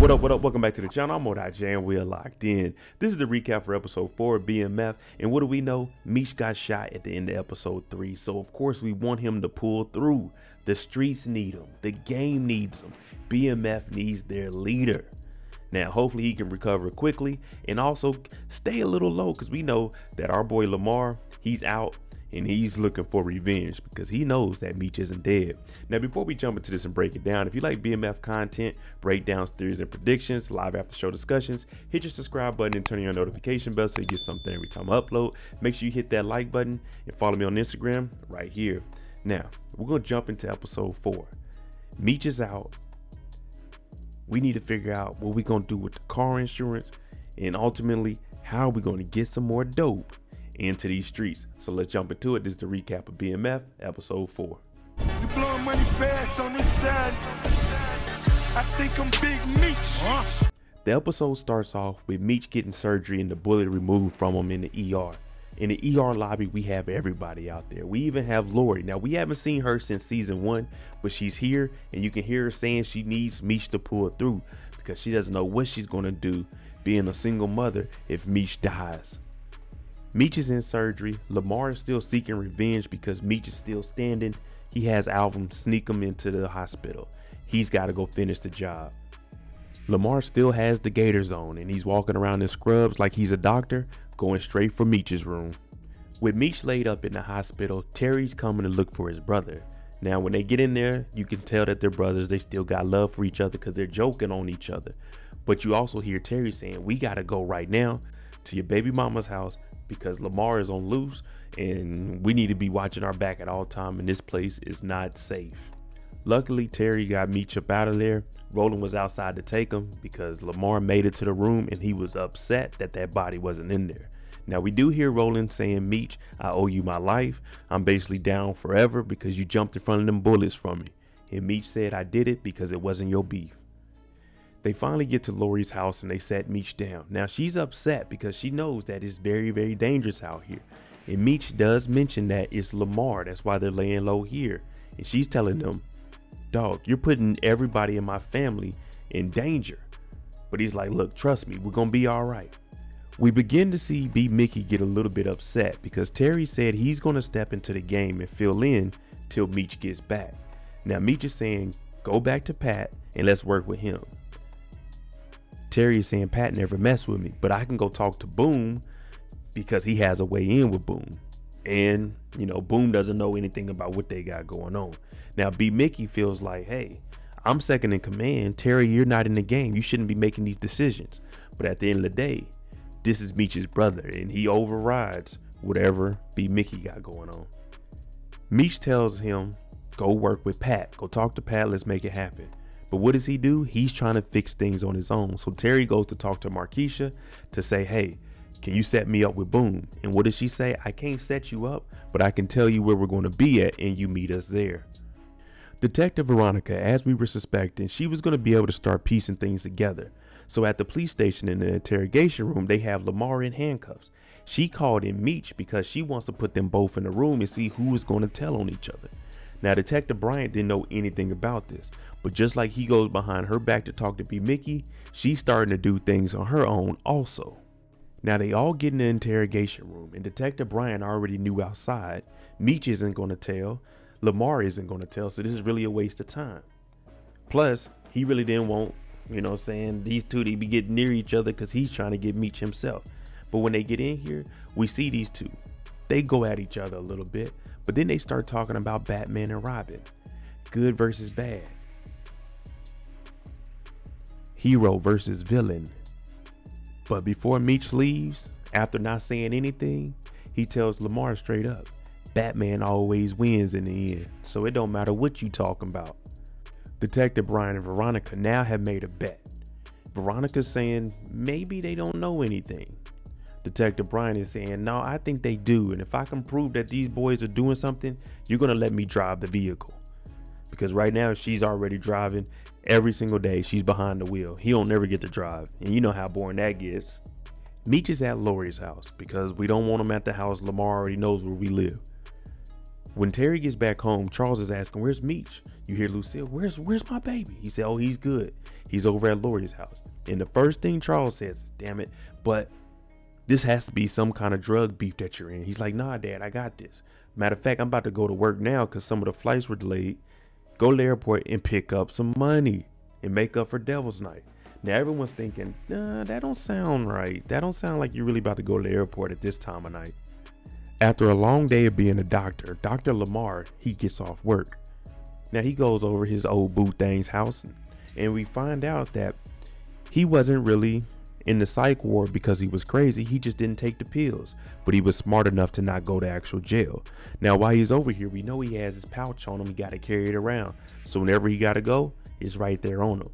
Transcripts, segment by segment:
What up, what up? Welcome back to the channel. I'm Ajiona and we are locked in. This is the recap for episode 4 of BMF. And what do we know? Meech got shot at the end of episode 3. So of course we want him to pull through. The streets need him. The game needs him. BMF needs their leader. Now hopefully he can recover quickly and also stay a little low, because we know that our boy Lamar, he's out and he's looking for revenge because he knows that Meech isn't dead. Now before we jump into this and break it down, if you like BMF content, breakdowns, theories and predictions, live after show discussions, hit your subscribe button and turn on your notification bell so you get something every time I upload. Make sure you hit that like button and follow me on Instagram right here. Now we're gonna jump into episode 4. Meech is out. We need to figure out what we're gonna do with the car insurance and ultimately how we're gonna get some more dope into these streets. So let's jump into it. This is the recap of BMF episode 4. You blowing money fast on this side. I think I'm Big Meech. The episode starts off with Meech getting surgery and the bullet removed from him in the ER. In the ER lobby, we have everybody out there. We even have Lori. Now, we haven't seen her since season 1, but she's here and you can hear her saying she needs Meech to pull through because she doesn't know what she's gonna do being a single mother if Meech dies. Meech is in surgery. Lamar is still seeking revenge because Meech is still standing. He has Alvin sneak him into the hospital. He's got to go finish the job. Lamar still has the gators on and he's walking around in scrubs like he's a doctor, going straight for Meech's room. With Meech laid up in the hospital, Terry's coming to look for his brother. Now when they get in there, you can tell that they're brothers. They still got love for each other because they're joking on each other. But you also hear Terry saying, we got to go right now to your baby mama's house because Lamar is on loose and we need to be watching our back at all time and this place is not safe. Luckily, Terry got Meech up out of there. Roland was outside to take him because Lamar made it to the room and he was upset that that body wasn't in there. Now we do hear Roland saying, Meech, I owe you my life. I'm basically down forever because you jumped in front of them bullets from me. And Meech said, I did it because it wasn't your beef. They finally get to Lori's house and they set Meech down. Now she's upset because she knows that it's very, very dangerous out here. And Meech does mention that it's Lamar. That's why they're laying low here. And she's telling them, dog, you're putting everybody in my family in danger. But he's like, look, trust me, we're gonna be all right. We begin to see B Mickey get a little bit upset because Terry said he's gonna step into the game and fill in till Meech gets back. Now Meech is saying, go back to Pat and let's work with him. Terry is saying Pat never messed with me, but I can go talk to Boom because he has a way in with Boom. And, you know, Boom doesn't know anything about what they got going on. Now, B Mickey feels like, hey, I'm second in command. Terry, you're not in the game. You shouldn't be making these decisions. But at the end of the day, this is Meech's brother and he overrides whatever B Mickey got going on. Meech tells him, go work with Pat. Go talk to Pat. Let's make it happen. But what does he do? He's trying to fix things on his own. So Terry goes to talk to Markeisha to say, hey, can you set me up with Boom? And what does she say? I can't set you up, but I can tell you where we're going to be at and you meet us there. Detective Veronica, as we were suspecting, she was going to be able to start piecing things together. So at the police station in the interrogation room, they have Lamar in handcuffs. She called in Meech because she wants to put them both in a room and see who is going to tell on each other. Now, Detective Bryant didn't know anything about this, but just like he goes behind her back to talk to B Mickey, she's starting to do things on her own also. Now they all get in the interrogation room and Detective Bryant already knew outside. Meech isn't going to tell, Lamar isn't going to tell, so this is really a waste of time. Plus, he really didn't want, you know, saying these two to be getting near each other because he's trying to get Meech himself. But when they get in here, we see these two. They go at each other a little bit, but then they start talking about Batman and Robin. Good versus bad. Hero versus villain. But before Meech leaves, after not saying anything, he tells Lamar straight up, Batman always wins in the end, so it don't matter what you talking about. Detective Brian and Veronica now have made a bet. Veronica's saying maybe they don't know anything. Detective Brian is saying, no, I think they do, and if I can prove that these boys are doing something, you're gonna let me drive the vehicle. Because right now she's already driving. Every single day she's behind the wheel. He don't never get to drive, and you know how boring that gets. Meech is at Lori's house because we don't want him at the house. Lamar already knows where we live. When Terry gets back home, Charles is asking, where's Meech? You hear Lucille, where's my baby? He said, oh, he's good. He's over at Lori's house. And the first thing Charles says, damn it, but this has to be some kind of drug beef that you're in. He's like, nah, Dad, I got this. Matter of fact, I'm about to go to work now because some of the flights were delayed. Go to the airport and pick up some money and make up for Devil's Night. Now everyone's thinking, nah, that don't sound right. That don't sound like you're really about to go to the airport at this time of night. After a long day of being a doctor, Dr. Lamar, he gets off work. Now he goes over his old boo thing's house and we find out that he wasn't really in the psych ward because he was crazy. He just didn't take the pills, but he was smart enough to not go to actual jail. Now while he's over here, we know he has his pouch on him. He got to carry it around. So whenever he got to go, it's right there on him.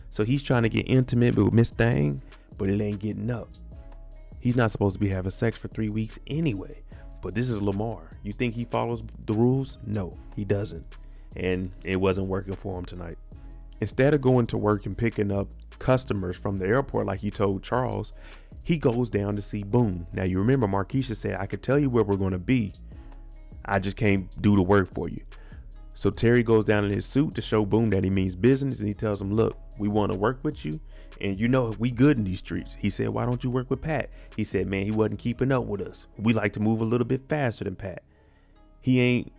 So he's trying to get intimate with Miss Thang, but it ain't getting up. He's not supposed to be having sex for 3 weeks anyway. But this is Lamar. You think he follows the rules? No, he doesn't. And it wasn't working for him tonight. Instead of going to work and picking up customers from the airport like he told Charles, he goes down to see Boone. Now you remember Marquisha said, I could tell you where we're going to be. I just can't do the work for you. So Terry goes down in his suit to show Boone that he means business, and he tells him, look, we want to work with you, and you know we good in these streets. He said, why don't you work with Pat? He said, man, he wasn't keeping up with us. We like to move a little bit faster than Pat. He ain't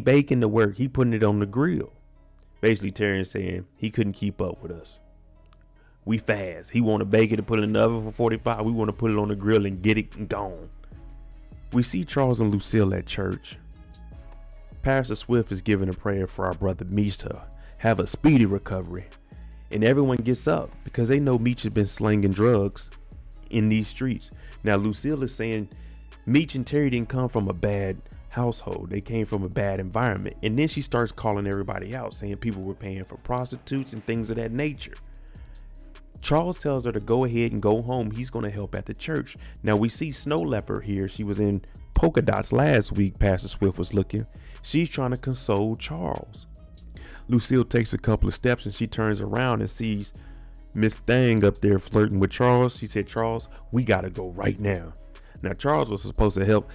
baking the work. He putting it on the grill. Basically Terry is saying he couldn't keep up with us. We fast. He want to bake it and put it in the oven for 45. We want to put it on the grill and get it and gone. We see Charles and Lucille at church. Pastor Swift is giving a prayer for our brother Meech to have a speedy recovery. And everyone gets up because they know Meech has been slinging drugs in these streets. Now Lucille is saying Meech and Terry didn't come from a bad household. They came from a bad environment. And then she starts calling everybody out, saying people were paying for prostitutes and things of that nature. Charles tells her to go ahead and go home. He's going to help at the church. Now we see Snow Leopard here. She was in Polka Dots last week. Pastor Swift was looking. She's trying to console Charles. Lucille takes a couple of steps and she turns around and sees Miss Thang up there flirting with Charles. She said, Charles, we got to go right now. Now Charles was supposed to help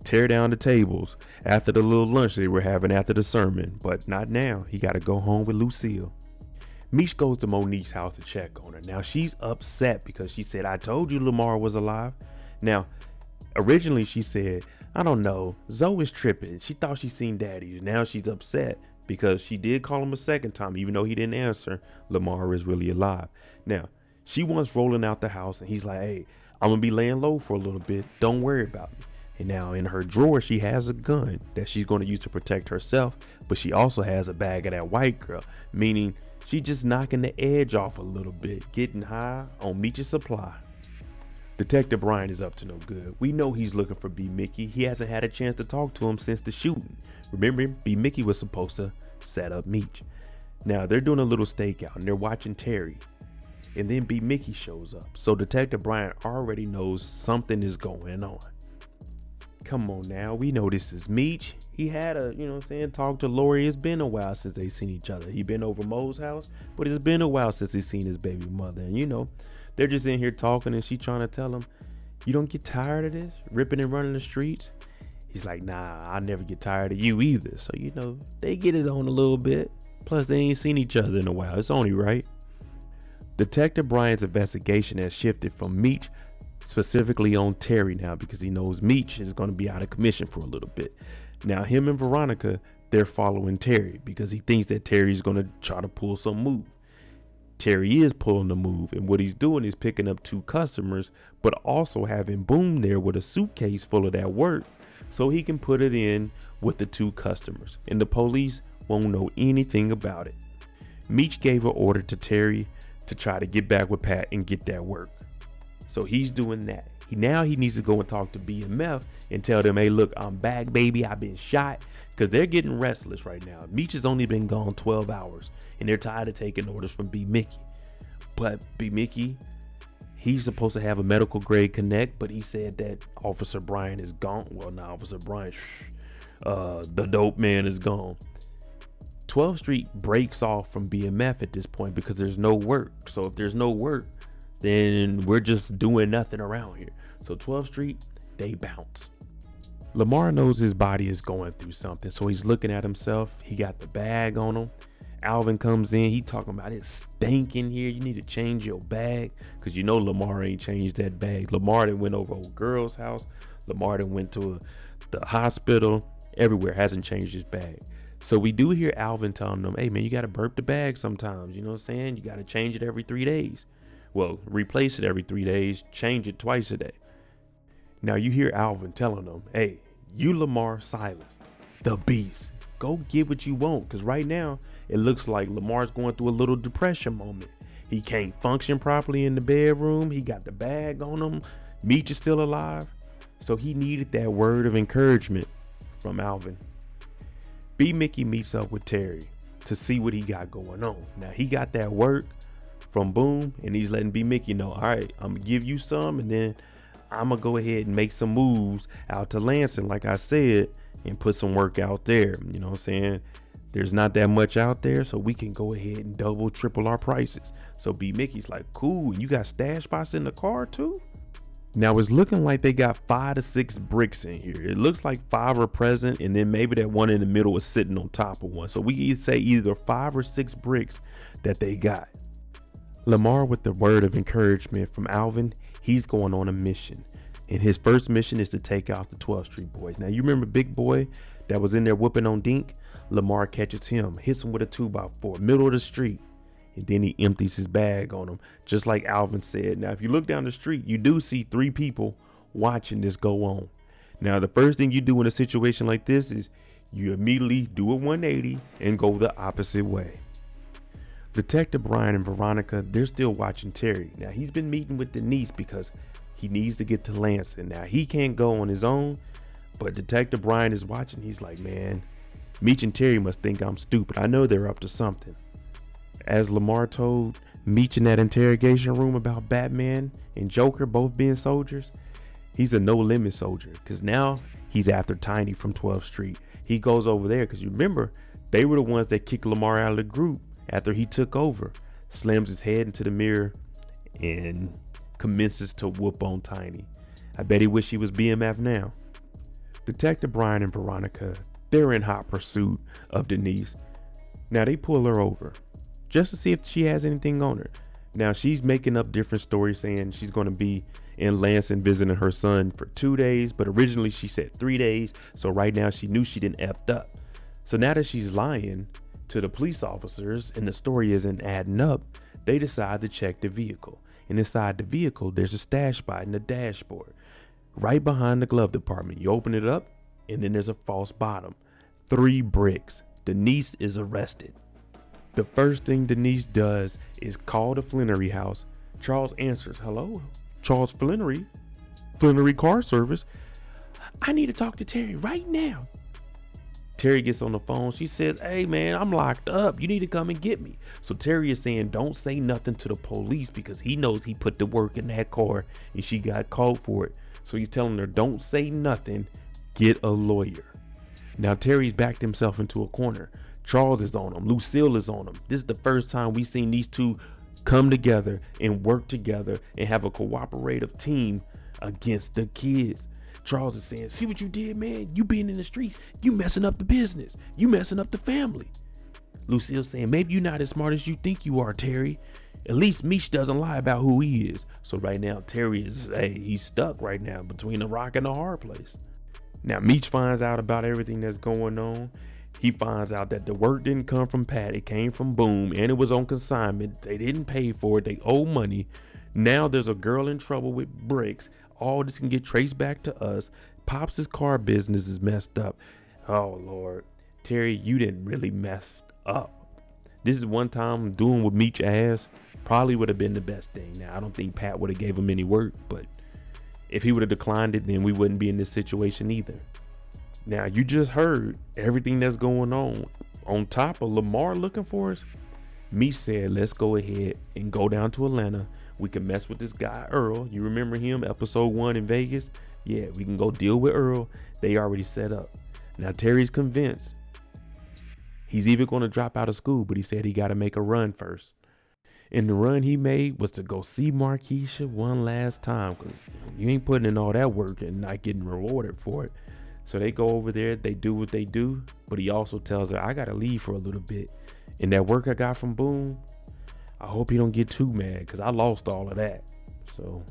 tear down the tables after the little lunch they were having after the sermon, but not now. He got to go home with Lucille. Meech goes to Monique's house to check on her. Now she's upset because she said, I told you Lamar was alive. Now, originally she said, I don't know, Zoe is tripping. She thought she seen daddy. Now she's upset because she did call him a second time, even though he didn't answer. Lamar is really alive. Now, she wants rolling out the house and he's like, hey, I'm gonna be laying low for a little bit. Don't worry about me. And now in her drawer, she has a gun that she's going to use to protect herself, but she also has a bag of that white girl, meaning she's just knocking the edge off a little bit, getting high on Meech's supply. Detective Brian is up to no good. We know he's looking for B. Mickey. He hasn't had a chance to talk to him since the shooting. Remember, B. Mickey was supposed to set up Meech. Now they're doing a little stakeout and they're watching Terry. And then B. Mickey shows up. So Detective Brian already knows something is going on. Come on now, we know this is Meech. He had a, talk to Lori. It's been a while since they seen each other. He been over Mo's house, but it's been a while since he's seen his baby mother. And they're just in here talking and she trying to tell him, you don't get tired of this? Ripping and running the streets? He's like, nah, I never get tired of you either. So, they get it on a little bit. Plus, they ain't seen each other in a while. It's only right. Detective Brian's investigation has shifted from Meech specifically on Terry now because he knows Meech is going to be out of commission for a little bit. Now, him and Veronica, they're following Terry because he thinks that Terry's going to try to pull some move. Terry is pulling the move, and what he's doing is picking up 2 customers, but also having Boone there with a suitcase full of that work so he can put it in with the 2 customers, and the police won't know anything about it. Meech gave an order to Terry to try to get back with Pat and get that work. So he's doing that. Now he needs to go and talk to BMF and tell them, hey, look, I'm back, baby. I've been shot, because they're getting restless right now. Meech has only been gone 12 hours and they're tired of taking orders from B. Mickey. But B. Mickey, he's supposed to have a medical grade connect, but he said that Officer Brian is gone. Well, not Officer Brian, the dope man is gone. 12th Street breaks off from BMF at this point because there's no work. So if there's no work, then we're just doing nothing around here. So 12th Street, they bounce. Lamar knows his body is going through something, so he's looking at himself. He got the bag on him. Alvin comes in. He talking about it stinking here. You need to change your bag. Because you know Lamar ain't changed that bag. Lamar done went over old girl's house. Lamar done went to the hospital. Everywhere. Hasn't changed his bag. So we do hear Alvin telling them, hey, man, you got to burp the bag sometimes. You know what I'm saying? You got to change it every 3 days. Well, replace it every 3 days. Change it twice a day. Now you hear Alvin telling them, hey, you Lamar Silas, the beast. Go get what you want. Because right now, it looks like Lamar's going through a little depression moment. He can't function properly in the bedroom. He got the bag on him. Meech is still alive. So he needed that word of encouragement from Alvin. B Mickey meets up with Terry to see what he got going on. Now he got that work from Boom, and he's letting B Mickey know, all right, I'm gonna give you some, and then I'm gonna go ahead and make some moves out to Lansing, like I said, and put some work out there. You know what I'm saying? There's not that much out there, so we can go ahead and double, triple our prices. So B Mickey's like, cool, you got stash spots in the car too? Now it's looking like they got 5 to 6 bricks in here. It looks like 5 are present, and then maybe that one in the middle is sitting on top of one. So we can say either 5 or 6 bricks that they got. Lamar, with the word of encouragement from Alvin, he's going on a mission. And his first mission is to take out the 12th Street boys. Now you remember Big Boy that was in there whooping on Dink? Lamar catches him, hits him with a 2x4, middle of the street. And then he empties his bag on him, just like Alvin said. Now, if you look down the street, you do see 3 people watching this go on. Now, the first thing you do in a situation like this is you immediately do a 180 and go the opposite way. Detective Brian and Veronica, they're still watching Terry. Now, he's been meeting with Denise because he needs to get to Lansing. Now, he can't go on his own, but Detective Brian is watching. He's like, man, Meech and Terry must think I'm stupid. I know they're up to something. As Lamar told Meech in that interrogation room about Batman and Joker both being soldiers, he's a no-limit soldier because now he's after Tiny from 12th Street. He goes over there because you remember, they were the ones that kicked Lamar out of the group after he took over, slams his head into the mirror, and commences to whoop on Tiny. I bet he wish he was BMF now. Detective Brian and Veronica, they're in hot pursuit of Denise. Now they pull her over just to see if she has anything on her. Now she's making up different stories saying she's going to be in Lansing visiting her son for 2 days, but originally she said 3 days. So right now she knew she didn't effed up. So now that she's lying to the police officers and the story isn't adding up, they decide to check the vehicle. And inside the vehicle, there's a stash spot in the dashboard right behind the glove department. You open it up and then there's a false bottom. 3 bricks. Denise is arrested. The first thing Denise does is call the Flenory house. Charles answers, hello, Charles Flenory car service. I need to talk to Terry right now. Terry gets on the phone. She says, hey man, I'm locked up. You need to come and get me. So Terry is saying, don't say nothing to the police because he knows he put the work in that car and she got called for it. So he's telling her, don't say nothing, get a lawyer. Now Terry's backed himself into a corner. Charles is on him. Lucille is on him. This is the first time we've seen these two come together and work together and have a cooperative team against the kids. Charles is saying, see what you did, man? You being in the streets, you messing up the business. You messing up the family. Lucille saying, maybe you're not as smart as you think you are, Terry. At least Meech doesn't lie about who he is. So right now, Terry is, he's stuck right now between a rock and a hard place. Now, Meech finds out about everything that's going on. He finds out that the work didn't come from Pat. It came from Boom, and it was on consignment. They didn't pay for it. They owe money. Now there's a girl in trouble with bricks. All this can get traced back to us. Pops' car business is messed up. Oh, Lord. Terry, you didn't really mess up. This is one time doing what Meech asked. Probably would have been the best thing. Now, I don't think Pat would have gave him any work, but if he would have declined it, then we wouldn't be in this situation either. Now, you just heard everything that's going on. On top of Lamar looking for us, Meech said, let's go ahead and go down to Atlanta. We can mess with this guy, Earl. You remember him, episode 1 in Vegas? Yeah, we can go deal with Earl. They already set up. Now, Terry's convinced. He's even going to drop out of school, but he said he got to make a run first. And the run he made was to go see Marquisha one last time, because you ain't putting in all that work and not getting rewarded for it. So they go over there, they do what they do, but he also tells her, I got to leave for a little bit And that work I got from Boom, I hope he don't get too mad because I lost all of that. So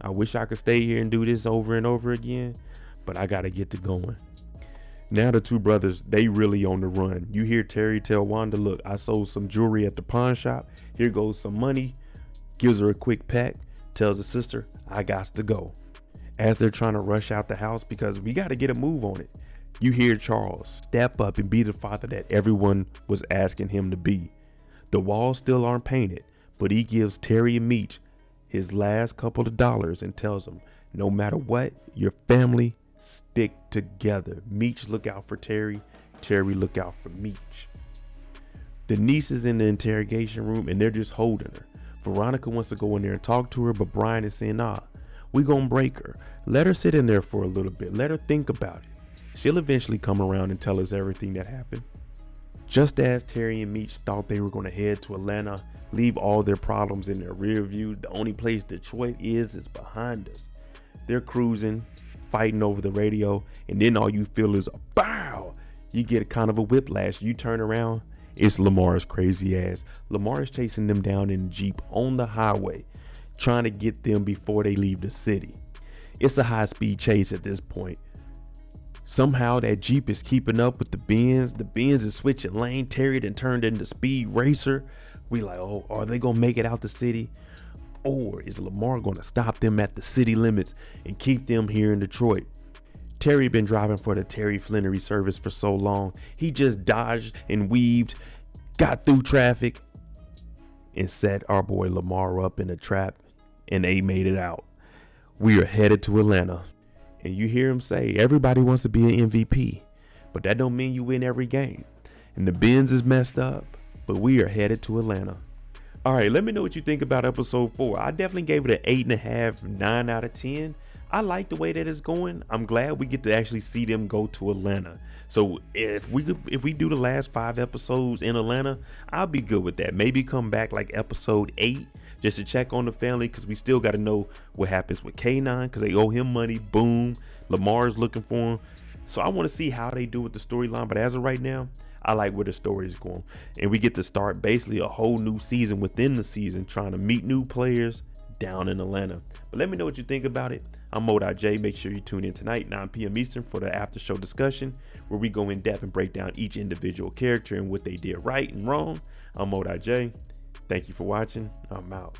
I wish I could stay here and do this over and over again, but I got to get to going. Now the two brothers, they really on the run. You hear Terry tell Wanda, look, I sold some jewelry at the pawn shop. Here goes some money. Gives her a quick peck. Tells the sister, I got to go. As they're trying to rush out the house because we got to get a move on it, you hear Charles step up and be the father that everyone was asking him to be. The walls still aren't painted, but he gives Terry and Meech his last couple of dollars and tells them, no matter what, your family stick together. Meech look out for Terry. Terry look out for Meech. The niece is in the interrogation room and they're just holding her. Veronica wants to go in there and talk to her, but Brian is saying, nah, we gonna break her. Let her sit in there for a little bit. Let her think about it. She'll eventually come around and tell us everything that happened. Just as Terry and Meech thought they were gonna head to Atlanta, leave all their problems in their rear view, the only place Detroit is behind us. They're cruising, fighting over the radio, and then all you feel is a bow. You get kind of a whiplash. You turn around, it's Lamar's crazy ass. Lamar is chasing them down in a Jeep on the highway, trying to get them before they leave the city. It's a high-speed chase at this point. Somehow that Jeep is keeping up with the Benz. The Benz is switching lane. Terry then turned into Speed Racer. We like, oh, are they gonna make it out the city? Or is Lamar gonna stop them at the city limits and keep them here in Detroit? Terry been driving for the Terry Flennory service for so long. He just dodged and weaved, got through traffic, and set our boy Lamar up in a trap, and they made it out. We are headed to Atlanta. And you hear him say, everybody wants to be an MVP, but that don't mean you win every game. And the Benz is messed up, but we are headed to Atlanta. All right, let me know what you think about episode 4. I definitely gave it an 8.5, 9 out of 10. I like the way that it's going. I'm glad we get to actually see them go to Atlanta. So if we do the last 5 episodes in Atlanta, I'll be good with that. Maybe come back like episode 8 just to check on the family, because we still got to know what happens with K9 because they owe him money. Boom, Lamar's looking for him. So I want to see how they do with the storyline. But as of right now, I like where the story is going, and we get to start basically a whole new season within the season, trying to meet new players down in Atlanta. But let me know what you think about it. I'm Mo.J. Make sure you tune in tonight, 9 p.m. Eastern, for the after show discussion, where we go in depth and break down each individual character and what they did right and wrong. I'm Mo.J. Thank you for watching. I'm out.